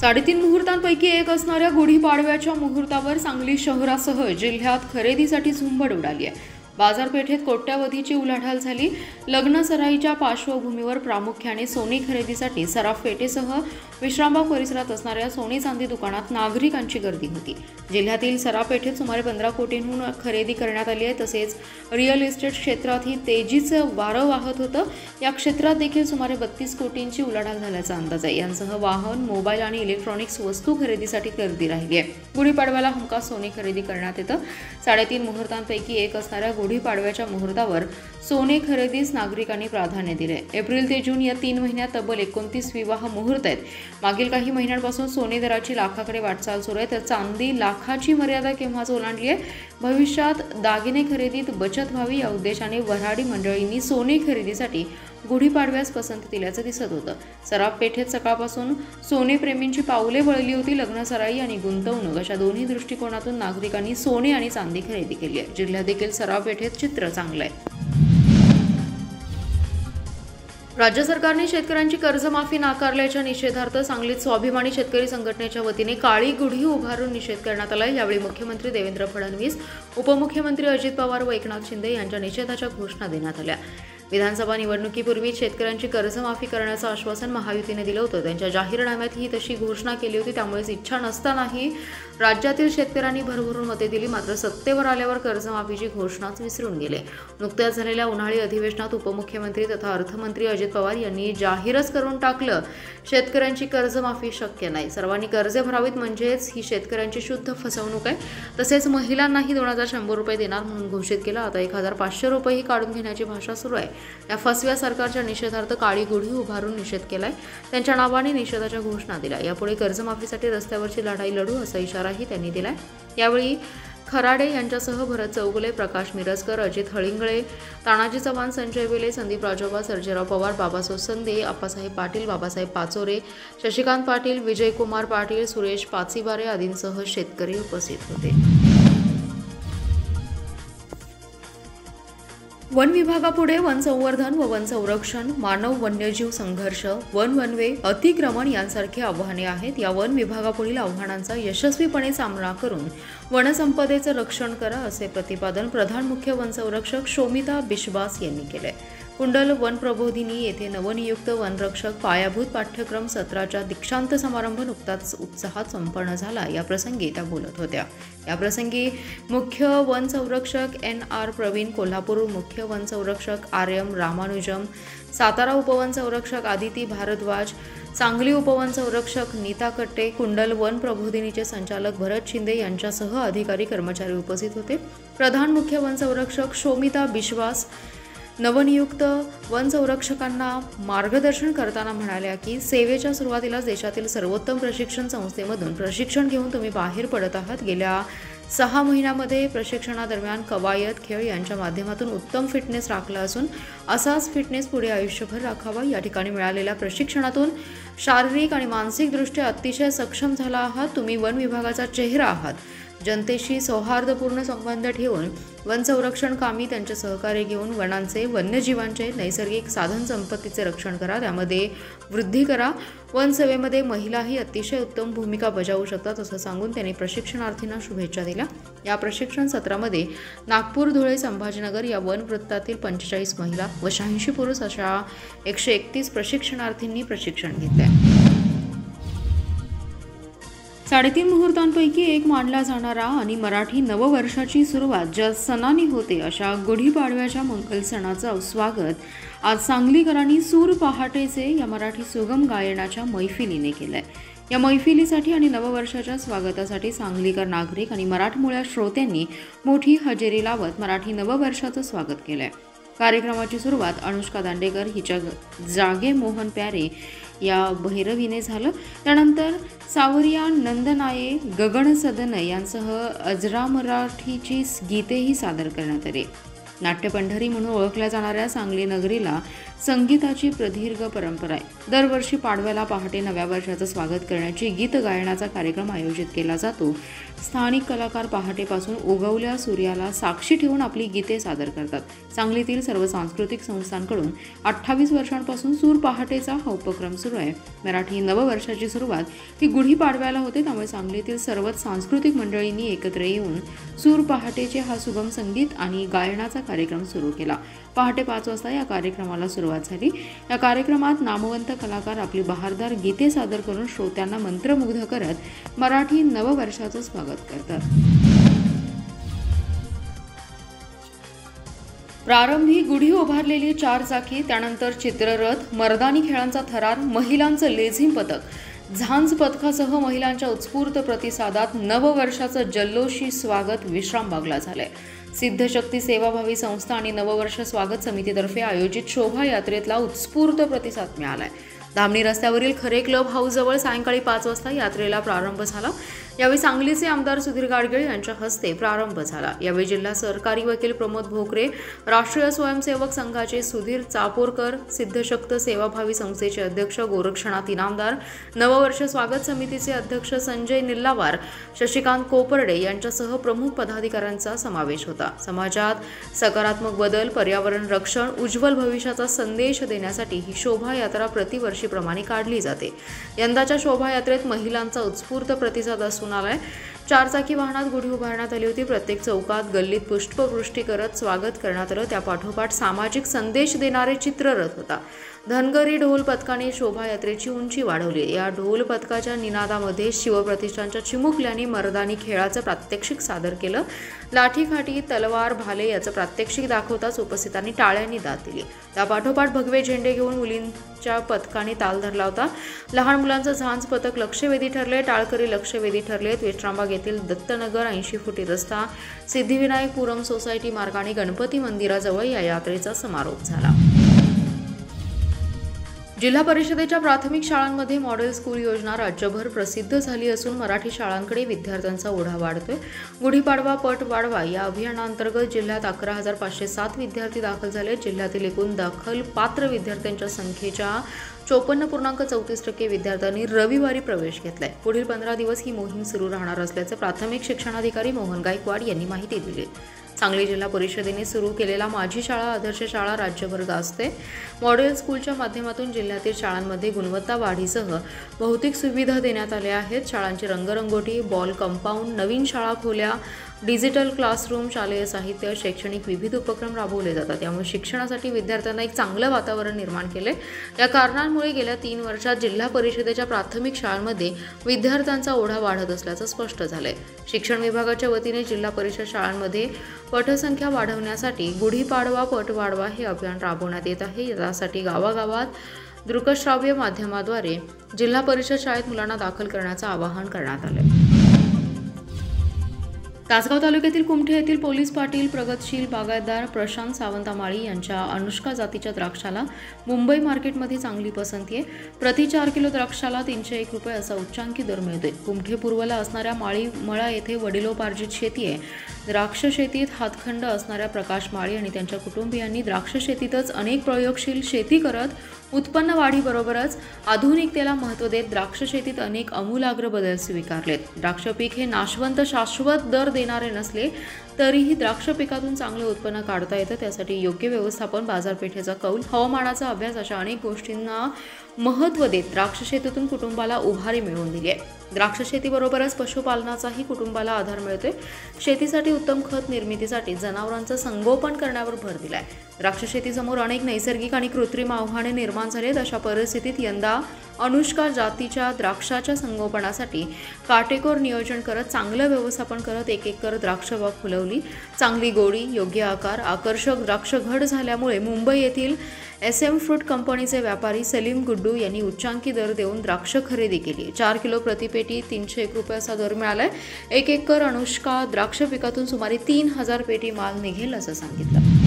3.5 मुहूर्तांपैकी एक असणाऱ्या गुढीपाडव्याच्या मुहूर्तावर सांगली शहरासह जिल्ह्यात खरेदीसाठी झुंबड उडाली आहे। बाजारपेठेत कोट्यावधीची उलाढाल झाली। लग्न सराईच्या पार्श्वभूमीवर प्रामुख्याने सोने खरेदीसाठी सराफ पेठेसह विश्रामबाग परिसरात असणाऱ्या सोने चांदी दुकानात नागरिकांची गर्दी होती। जिल्ह्यातील सराफ पेठेत सुमारे 15 कोटींहून खरेदी करण्यात आली आहे। तसेच रिअल इस्टेट क्षेत्रातही तेजीचं वारं वाहत होतं। या क्षेत्रात देखील सुमारे 32 कोटींची उलाढाल झाल्याचा अंदाज आहे। यांसह वाहन, मोबाईल आणि इलेक्ट्रॉनिक्स वस्तू खरेदीसाठी गर्दी राहिली आहे। गुढीपाडव्याला हमखास सोने खरेदी करण्यात येतं। 3.5 मुहूर्तांपैकी एक असणाऱ्या गुढीपाडव्याच्या मुहूर्तावर सोने खरेदीस नागरिकांनी प्राधान्य दिले। एप्रिल ते जून या 3 महिन्यात तब्बल 29 विवाह मुहूर्त आहेत। मागील काही महिन्यांपासून सोने दराची लाखाकडे वाटचाल सुरू आहे, तर चांदी लाखाची मर्यादा केव्हाच ओलांडली आहे। भविष्यात दागिने खरेदीत बचत व्हावी या उद्देशाने वऱ्हाडी मंडळींनी सोने खरेदीसाठी गुढीपाडव्यास पसंती दिल्याचं दिसत होतं। सराफ पेठेत सकाळपासून सोनेप्रेमींची पावले वळली होती। लग्न सराई आणि गुंतवणूक अशा दोन्ही दृष्टिकोनातून नागरिकांनी सोने आणि चांदी खरेदी केली आहे। जिल्ह्यात देखील सराफ पेठेत चित्र चांगलं आहे। राज्य सरकारने शेतकऱ्यांची कर्जमाफी नाकारल्याच्या निषेधार्थ सांगलीत स्वाभिमानी शेतकरी संघटनेच्या वतीने काळी गुढी उभारून निषेध करण्यात आला। यावेळी मुख्यमंत्री देवेंद्र फडणवीस, उपमुख्यमंत्री अजित पवार व एकनाथ शिंदे यांच्या निषेधाच्या घोषणा देण्यात आल्या। विधानसभा निवडणुकीपूर्वी शेतकऱ्यांची कर्जमाफी करण्याचं आश्वासन महायुतीने दिलं होतं। त्यांच्या जाहीरनाम्यात ही तशी घोषणा केली होती। त्यामुळेच इच्छा नसतानाही राज्यातील शेतकऱ्यांनी भरभरून मते दिली। मात्र सत्तेवर आल्यावर कर्जमाफीची घोषणाच विसरून गेले। नुकत्याच झालेल्या उन्हाळी अधिवेशनात उपमुख्यमंत्री तथा अर्थमंत्री अजित पवार यांनी जाहीरच करून टाकलं, शेतकऱ्यांची कर्जमाफी शक्य नाही, सर्वांनी कर्जे भरावीत, म्हणजेच ही शेतकऱ्यांची शुद्ध फसवणूक आहे। तसेच महिलांनाही 2100 रुपये देणार म्हणून घोषित केलं। आता 1500 रुपयेही काढून घेण्याची भाषा सुरू आहे। या फसव्या सरकारच्या निषेधार्थ काळी गुढी उभारून निषेध केलाय। त्यांच्या नावाने निषेधाच्या घोषणा दिल्या। यापुढे कर्जमाफीसाठी रस्त्यावरची लढाई लढू असा इशाराही त्यांनी दिलाय। यावेळी खराडे यांच्यासह भरत चौगुले, प्रकाश मिरजकर, अजित हळिंगळे, तानाजी चव्हाण, संजय वेले, संदीप राजोबा, सर्जेराव पवार, बाबासाहेब संदे, आप्पासाहेब पाटील, बाबासाहेब पाचोरे, शशिकांत पाटील, विजयकुमार पाटील, सुरेश पाचीबारे आदींसह शेतकरी उपस्थित होते। वन विभागापुढे वन संवर्धन व वन संरक्षण, मानव वन्यजीव संघर्ष, वनवे, अतिक्रमण यांसारखी आव्हाने आहेत। या वन विभागापुढील आव्हानांचा यशस्वीपणे सामना करून वनसंपदेचं रक्षण करा, असे प्रतिपादन प्रधान मुख्य वन संरक्षक शोमिता बिश्वास यांनी केले। कुंडल वन प्रबोधिनी येथे नवनियुक्त वनरक्षक पायाभूत पाठ्यक्रम सत्राचा दीक्षांत समारंभ नुकताच उत्साहात संपन्न झाला। याप्रसंगी त्या बोलत होत्या। याप्रसंगी मुख्य वन संरक्षक NR प्रवीण, कोल्हापूर मुख्य वन संरक्षक RM रामानुजम, सातारा उपवन संरक्षक आदिती भारद्वाज, सांगली उपवन संरक्षक नीता कट्टे, कुंडल वन प्रबोधिनीचे संचालक भरत शिंदे यांच्यासह अधिकारी कर्मचारी उपस्थित होते। प्रधान मुख्य वन संरक्षक शोमिता बिश्वास नवनियुक्त वन संरक्षकांना मार्गदर्शन करताना म्हणाल्या की सेवेच्या सुरुवातीलाच देशातील सर्वोत्तम प्रशिक्षण संस्थेमधून प्रशिक्षण घेऊन तुम्ही बाहेर पडत आहात। गेल्या 6 महिन्यांमध्ये प्रशिक्षणादरम्यान कवायत, खेळ यांच्या माध्यमातून उत्तम फिटनेस राखला असून असाच फिटनेस पुढे आयुष्यभर राखावा। या ठिकाणी मिळालेल्या प्रशिक्षणातून शारीरिक आणि मानसिकदृष्ट्या अतिशय सक्षम झाला आहात। तुम्ही वन विभागाचा चेहरा आहात। जनतेशी सौहार्दपूर्ण संबंध ठेवून वन संरक्षण कामी त्यांचे सहकार्य घेऊन वनांचे, वन्यजीवांचे, नैसर्गिक साधन संपत्तीचे रक्षण करा, त्यामध्ये वृद्धी करा। वन सेवेमध्ये महिलाही अतिशय उत्तम भूमिका बजावू शकतात, असं सांगून त्यांनी प्रशिक्षणार्थींना शुभेच्छा दिल्या। या प्रशिक्षण सत्रामध्ये नागपूर, धुळे, संभाजीनगर या वन वृत्तातील 45 महिला व 86 पुरुष अशा 131 प्रशिक्षणार्थींनी प्रशिक्षण घेतले। 3.5 मुहूर्तांपैकी एक मानला जाणारा आणि मराठी नववर्षाची सुरुवात ज्या सणाने होते अशा गुढीपाडव्याच्या मंगल सणाचं स्वागत आज सांगलीकरांनी सूर पहाटेचे या मराठी सुगम गायनाच्या मैफिलीने केलंय। या मैफिलीसाठी आणि नववर्षाच्या स्वागतासाठी सांगलीकर नागरिक आणि मराठमोळ्या श्रोत्यांनी मोठी हजेरी लावत मराठी नववर्षाचं स्वागत केलंय। कार्यक्रमाची सुरुवात अनुष्का दांडेकर हिच्या जागे मोहन प्यारे या भैरवीने झालं। त्यानंतर सावरिया नंदनाये, गगन सदन यांसह अजरा मराठीची गीतेही सादर करण्यात आली। नाट्य पंढरी म्हणून ओळखल्या जाणाऱ्या सांगली नगरीला संगीताची प्रदीर्घ परंपरा आहे। दरवर्षी पाडव्याला पहाटे नव्या वर्षाचं स्वागत करण्याची गीत गायनाचा कार्यक्रम आयोजित केला जातो। स्थानिक कलाकार पहाटेपासून उगवल्या सूर्याला साक्षी ठेवून आपली गीते सादर करतात। सांगलीतील सर्व सांस्कृतिक संस्थांकडून 28 वर्षांपासून सूर पहाटेचा हा उपक्रम सुरू आहे। मराठी नववर्षाची सुरुवात ही गुढी पाडव्याला होते, त्यामुळे सांगलीतील सर्वच सांस्कृतिक मंडळींनी एकत्र येऊन सूर पहाटेचे हा सुगम संगीत आणि गायनाचा कार्यक्रम सुरू केला। पहाटे 5 वाजता या कार्यक्रमाला सुरुवात झाली। या कार्यक्रमात नामवंत कलाकार आपली बहारदार गीते सादर करून श्रोत्यांना मंत्रमुग्ध करत मराठी नववर्षाचं स्वागत करतात। प्रारंभी गुढी उभारलेली 4 चाकी, त्यानंतर चित्ररथ, मर्दानी खेळांचा थरार, महिलांचं लेझिम पथक, झांज पथकासह महिलांच्या उत्स्फूर्त प्रतिसादात नववर्षाचं जल्लोषी स्वागत विश्रामबागला झालंय। सिद्धशक्ती सेवाभावी संस्था आणि नववर्ष स्वागत समितीतर्फे आयोजित शोभायात्रेतला उत्स्फूर्त प्रतिसाद मिळालाय। धामणी रस्त्यावरील खरे क्लब हाऊस जवळ सायंकाळी 5 वाजता यात्रेला प्रारंभ झाला। यावेळी सांगलीचे आमदार सुधीर गाडगीळ यांच्या हस्ते प्रारंभ झाला। यावेळी जिल्हा सरकारी वकील प्रमोद भोकरे, राष्ट्रीय स्वयंसेवक संघाचे सुधीर चापोरकर, सिद्धशक्त सेवाभावी संस्थेचे अध्यक्ष गोरक्षनाथ इनामदार, नववर्ष स्वागत समितीचे अध्यक्ष संजय निल्लावार, शशिकांत कोपर्डे यांच्यासह प्रमुख पदाधिकाऱ्यांचा समावेश होता। समाजात सकारात्मक बदल, पर्यावरण रक्षण, उज्ज्वल भविष्याचा संदेश देण्यासाठी ही शोभायात्रा प्रतिवर्षीप्रमाणे काढली जाते। यंदाच्या शोभायात्रेत महिलांचा उत्स्फूर्त प्रतिसाद असून आलाय। 4 चाकी वाहनात गुढी उभारण्यात आली होती। प्रत्येक चौकात गल्लीत पुष्पवृष्टी करत स्वागत करण्यात आलं। त्या पाठोपाठ सामाजिक संदेश देणारे चित्ररथ होता। धनगरी ढोल पथकाने शोभायात्रेची उंची वाढवली। या ढोल पथकाच्या निनादामध्ये शिवप्रतिष्ठानच्या चिमुकल्यांनी मर्दानी खेळाचं प्रात्यक्षिक सादर केलं। लाठीकाठी, तलवार, भाले याचं प्रात्यक्षिक दाखवताच उपस्थितांनी टाळ्यांनी दाद दिली। त्या पाठोपाठ भगवे झेंडे घेऊन मुलींच्या पथकाने ताल धरला होता। लहान मुलांचं झांज पथक लक्षवेधी ठरले, टाळकरी लक्षवेधी ठरलेत। विश्रामबाग येथील दत्तनगर 80 फुटी रस्ता, सिद्धिविनायक पुरम सोसायटी मार्गाने गणपती मंदिराजवळ या यात्रेचा समारोप झाला। जिल्हा परिषदेच्या प्राथमिक शाळांमध्ये मॉडेल स्कूल योजना राज्यभर प्रसिद्ध झाली असून मराठी शाळांकडे विद्यार्थ्यांचा ओढा वाढतोय। गुढीपाडवा पट वाढवा या अभियानांतर्गत जिल्ह्यात 11,507 विद्यार्थी दाखल झाले। जिल्ह्यातील एकूण दाखल पात्र विद्यार्थ्यांच्या संख्येच्या 54.34% विद्यार्थ्यांनी रविवारी प्रवेश घेतलाय। पुढील 15 दिवस ही मोहीम सुरू राहणार असल्याचे प्राथमिक शिक्षणाधिकारी मोहन गायकवाड यांनी माहिती दिली। सांगली जिल्हा परिषदेने सुरू केलेला माझी शाळा आदर्श शाळा राज्यभर गाजते। मॉडेल स्कूलच्या माध्यमातून जिल्ह्यातील शाळांमध्ये गुणवत्ता वाढीसह भौतिक सुविधा देण्यात आल्या आहेत। शाळांची रंगरंगोटी, बॉल कंपाऊंड, नवीन शाळा खोल्या, डिजिटल क्लासरूम, शालेय साहित्य, शैक्षणिक विविध उपक्रम राबवले जातात। त्यामुळे शिक्षणासाठी विद्यार्थ्यांना एक चांगलं वातावरण निर्माण केले। या कारणांमुळे गेल्या 3 वर्षात जिल्हा परिषदेच्या प्राथमिक शाळांमध्ये विद्यार्थ्यांचा ओढा वाढत असल्याचं स्पष्ट झालंय। शिक्षण विभागाच्या वतीने जिल्हा परिषद शाळांमध्ये पटसंख्या वाढवण्यासाठी गुढीपाडवा पट वाढवा हे अभियान राबवण्यात येत आहे। यासाठी गावागावात दृकश्राव्य माध्यमाद्वारे जिल्हा परिषद शाळेत मुलांना दाखल करण्याचं आवाहन करण्यात आले। तासगाव तालुक्यातील कुमठे येथील पोलीस पाटील प्रगतशील बागायतदार प्रशांत सावंतमाळी यांच्या अनुष्का जातीच्या द्राक्षाला मुंबई मार्केटमध्ये चांगली पसंती आहे। प्रति 4 किलो द्राक्षाला 301 रुपये असा उच्चांकी दर मिळतोय। कुमठे पूर्वला असणाऱ्या माळी मळा येथे वडिलोपार्जित शेती आहे। द्राक्ष शेतीत हातखंड असणाऱ्या प्रकाश माळी आणि त्यांच्या कुटुंबियांनी द्राक्ष शेतीतच अनेक प्रयोगशील शेती करत उत्पन्न वाढीबरोबरच आधुनिकतेला महत्त्व देत द्राक्ष शेतीत अनेक आमूलाग्र बदल स्वीकारलेत। द्राक्ष पीक हे नाशवंत शाश्वत दर देणारे नसले तरीही द्राक्ष पिकातून चांगले उत्पन्न काढता येतं। त्यासाठी योग्य व्यवस्थापन, बाजारपेठेचा कौल, हवामानाचा अभ्यास अशा अनेक गोष्टींना महत्त्व देत द्राक्ष शेतीतून कुटुंबाला उभारी मिळवून दिली आहे। द्राक्ष शेतीबरोबरच पशुपालनाचाही कुटुंबाला आधार मिळतोय। शेतीसाठी उत्तम खत निर्मितीसाठी जनावरांचं संगोपन करण्यावर भर दिलाय। द्राक्ष शेतीसमोर अनेक नैसर्गिक आणि कृत्रिम आव्हाने निर्माण झालीत। अशा परिस्थितीत यंदा अनुष्का जातीच्या द्राक्षाच्या संगोपनासाठी काटेकोर नियोजन करत, चांगलं व्यवस्थापन करत एक एकर द्राक्ष बाग फुलवली। चांगली गोडी, योग्य आकार, आकर्षक द्राक्ष घड झाल्यामुळे मुंबई येथील SM फ्रूट कंपनीचे व्यापारी सलीम गुड्डू यांनी उच्चांकी दर देऊन द्राक्ष खरेदी केली। 4 किलो प्रतिपेटी 301 रुपये असा दर मिळालाय। 1 एकर अनुष्का द्राक्ष पिकातून सुमारे 3000 पेटी माल निघेल असं सांगितलं।